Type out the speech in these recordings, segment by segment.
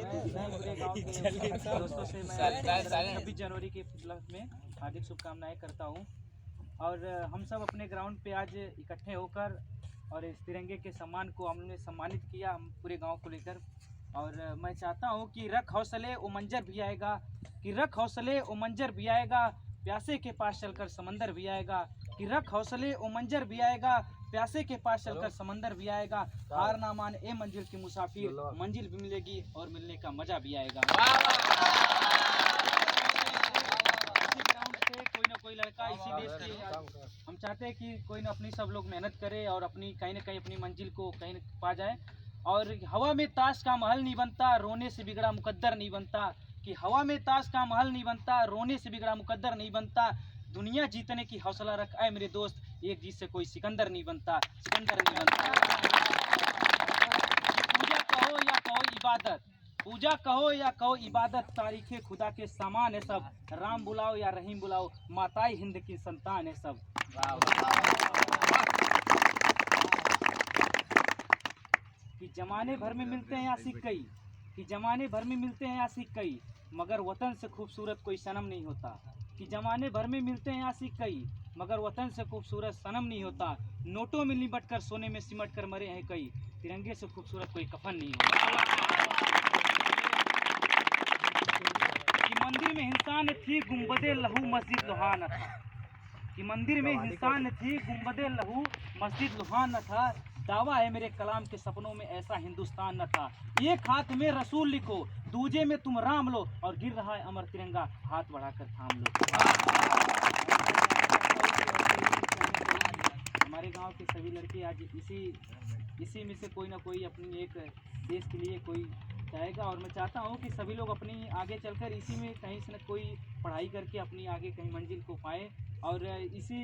मैं पूरे गांव के दोस्तों से मैं 26 जनवरी के उपलक्ष्य में हार्दिक शुभकामनाएं करता हूं। और हम सब अपने ग्राउंड पे आज इकट्ठे होकर और इस तिरंगे के सम्मान को हमने सम्मानित किया, हम पूरे गांव को लेकर। और मैं चाहता हूं कि रख हौसले वो मंजर भी आएगा, कि रख हौसले वो मंजर भी आएगा, प्यासे के पास चलकर समंदर भी आएगा, कि रख हौसले वो मंजर भी आएगा, प्यासे के पास चलकर समंदर भी आएगा। हार ना मान ए मंजिल के मुसाफिर, मंजिल भी मिलेगी और मिलने का मजा भी आएगा। कोई ना कोई लड़का इसी देश के, हम चाहते हैं कि कोई ना अपनी सब लोग मेहनत करे और अपनी कहीं ना कहीं अपनी मंजिल को कहीं न पा जाए। और हवा में ताश का महल नहीं बनता, रोने से बिगड़ा मुकद्दर नहीं बनता, कि हवा में ताश का महल नहीं बनता, रोने से बिगड़ा मुकद्दर नहीं बनता। दुनिया जीतने की हौसला रख आए मेरे दोस्त, एक जीत से कोई सिकंदर नहीं बनता, सिकंदर नहीं बनता। पूजा कहो या कहो इबादत, पूजा कहो या कहो इबादत, तारीखे खुदा के सामान है सब। राम बुलाओ या रहीम बुलाओ, माताए हिंद की संतान है सब। कि जमाने भर में मिलते हैं आशिक कई, कि जमाने भर में मिलते हैं आशिक कई, मगर वतन से खूबसूरत कोई सनम नहीं होता। कि जमाने भर में मिलते हैं आशिक कई, मगर वतन से खूबसूरत सनम नहीं होता। नोटों में लिपट कर सोने में सिमट कर मरे हैं कई, तिरंगे से खूबसूरत कोई कफन नहीं होता। कि मंदिर में इंसान थी गुंबदे लहू मस्जिद लोहा न था, कि मंदिर में इंसान थी गुंबदे लहू मस्जिद लोहा न था। दावा है मेरे कलाम के सपनों में ऐसा हिंदुस्तान न था। एक हाथ में रसूल लिखो, दूजे में तुम राम लो, और गिर रहा है अमर तिरंगा, हाथ बढ़ाकर थाम लो। हमारे गांव के सभी लड़के आज इसी में से कोई ना कोई अपनी एक देश के लिए कोई जाएगा। और मैं चाहता हूं कि सभी लोग अपनी आगे चलकर इसी में कहीं से न कोई पढ़ाई करके अपनी आगे कहीं मंजिल को पाए। और इसी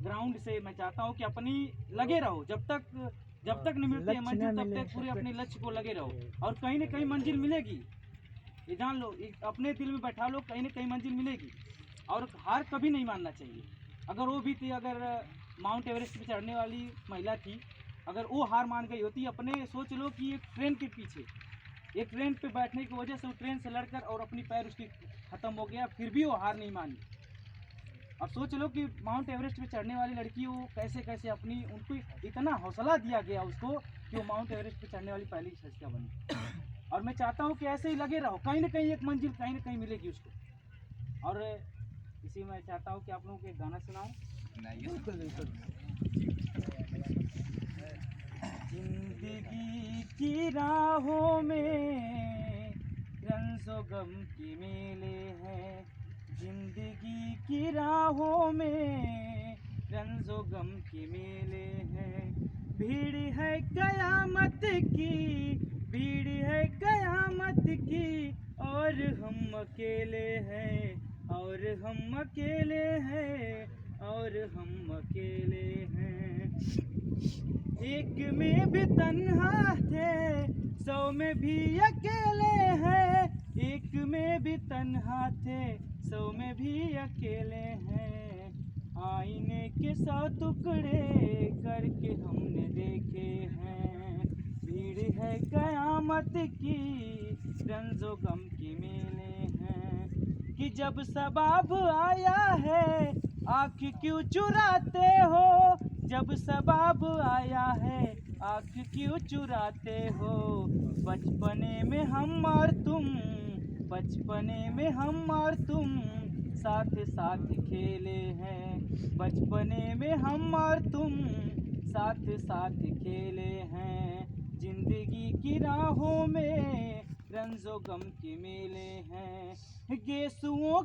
ग्राउंड से मैं चाहता हूं कि अपनी लगे रहो, जब तक नहीं मिलती है मंजिल तब तक पूरे अपने लक्ष्य को लगे रहो, और कहीं ना कहीं मंजिल मिलेगी। ये जान लो, अपने दिल में बैठा लो, कहीं ना कहीं मंजिल मिलेगी। और हार कभी नहीं मानना चाहिए। अगर वो भी थी, अगर माउंट एवरेस्ट पे चढ़ने वाली महिला थी, अगर वो हार मान गई होती, अपने सोच लो कि एक ट्रेन के पीछे, एक ट्रेन पे बैठने की वजह से वो ट्रेन से लड़कर और अपनी पैर उसकी खत्म हो गया, फिर भी वो हार नहीं मानी। अब सोच लो कि माउंट एवरेस्ट पे चढ़ने वाली लड़की वो कैसे कैसे अपनी, उनको इतना हौसला दिया गया उसको कि वो माउंट एवरेस्ट पे चढ़ने वाली पहली सदस्या बनी। और मैं चाहता हूँ कि ऐसे ही लगे रहो, कहीं ना कहीं एक मंजिल कहीं ना कहीं मिलेगी उसको। और इसी में चाहता हूँ कि आप लोगों को एक गाना सुनाऊँ। जिंदगी की राहों में रंजो गम के मेले हैं, जिंदगी की राहों में रंजो गम के मेले हैं। भीड़ है कयामत की, भीड़ है कयामत की, और हम अकेले हैं, और हम अकेले हैं, और हम अकेले हैं। एक में भी तन्हा थे, 100 में भी अकेले हैं। एक में भी तन्हा थे, 100 में भी अकेले हैं। आईने के 100 टुकड़े करके हमने देखे हैं। भीड़ है कयामत की, रंजो गम के मेले हैं। कि जब सबाब आया है, आँख क्यों चुराते हो, जब सबाब आया है, आँख क्यों चुराते हो। बचपने में हम और तुम, बचपने में हम और तुम साथ साथ खेले हैं। बचपने में हम और तुम साथ साथ खेले हैं। जिंदगी की राहों में रंजो गम के मेले हैं। गेसुओं